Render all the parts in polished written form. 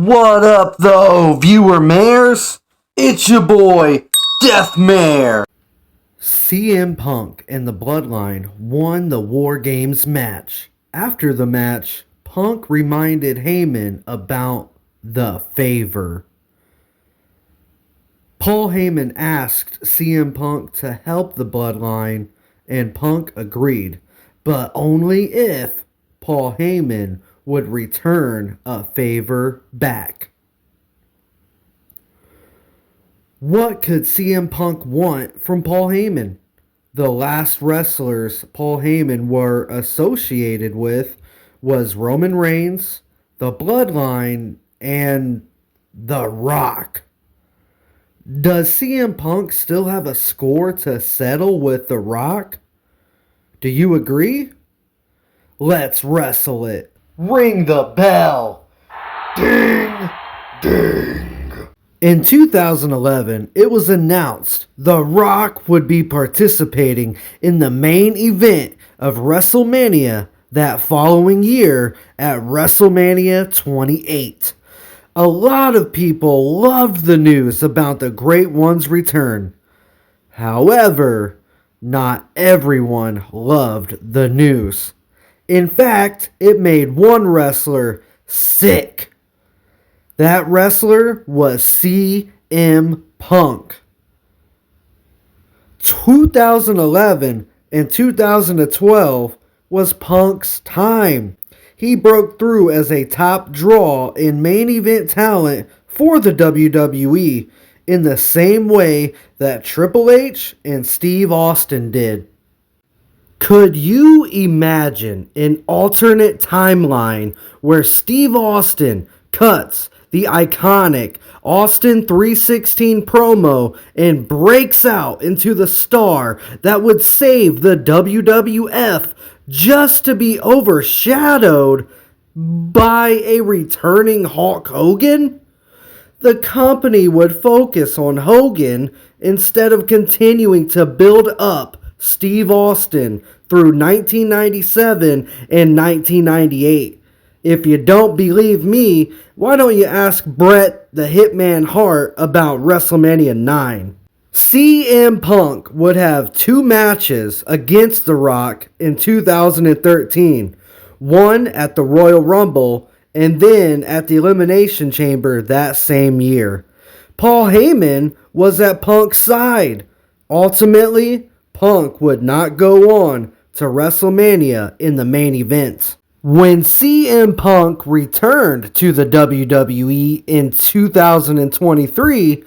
What up, though, viewer mares? It's your boy, Deathmare. CM Punk and the Bloodline won the War Games match. After the match, Punk reminded Heyman about the favor. Paul Heyman asked CM Punk to help the Bloodline, and Punk agreed, but only if Paul Heyman would return a favor back. What could CM Punk want from Paul Heyman? The last wrestlers Paul Heyman were associated with was Roman Reigns, the Bloodline, and The Rock. Does CM Punk still have a score to settle with The Rock? Do you agree? Let's wrestle it. Ring the bell. Ding, ding. In 2011, it was announced The Rock would be participating in the main event of WrestleMania that following year at WrestleMania 28. A lot of people loved the news about the Great One's return. However, not everyone loved the news. In fact, it made one wrestler sick. That wrestler was CM Punk. 2011 and 2012 was Punk's time. He broke through as a top draw in main event talent for the WWE in the same way that Triple H and Steve Austin did. Could you imagine an alternate timeline where Steve Austin cuts the iconic Austin 316 promo and breaks out into the star that would save the WWF just to be overshadowed by a returning Hulk Hogan? The company would focus on Hogan instead of continuing to build up Steve Austin through 1997 and 1998. If you don't believe me, why don't you ask Bret the Hitman Hart about WrestleMania 9? CM Punk would have two matches against The Rock in 2013. One at the Royal Rumble and then at the Elimination Chamber that same year. Paul Heyman was at Punk's side. Ultimately, Punk would not go on to WrestleMania in the main event. When CM Punk returned to the WWE in 2023,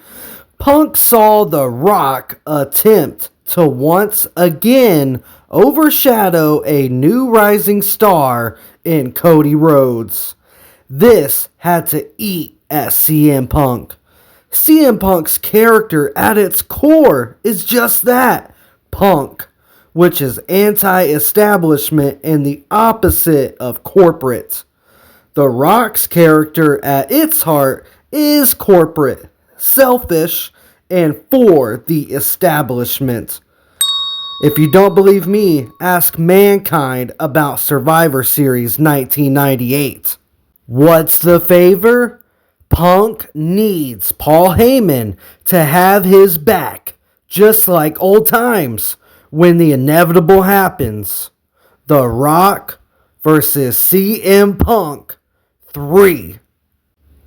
Punk saw The Rock attempt to once again overshadow a new rising star in Cody Rhodes. This had to eat at CM Punk. CM Punk's character at its core is just that, punk, which is anti-establishment and the opposite of corporate. The Rock's character at its heart is corporate, selfish, and for the establishment. If you don't believe me, ask Mankind about Survivor Series 1998. What's the favor? Punk needs Paul Heyman to have his back, just like old times when the inevitable happens. The Rock versus CM Punk 3.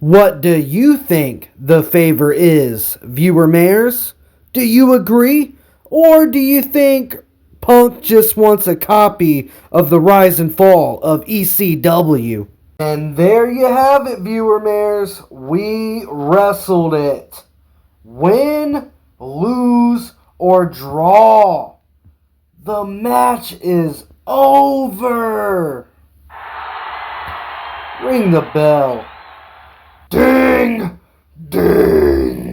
What do you think the favor is, viewer mares? Do you agree? Or do you think Punk just wants a copy of the rise and fall of ECW? And there you have it, viewer mares. We wrestled it. Win, lose, or draw. The match is over. Ring the bell. Ding! Ding!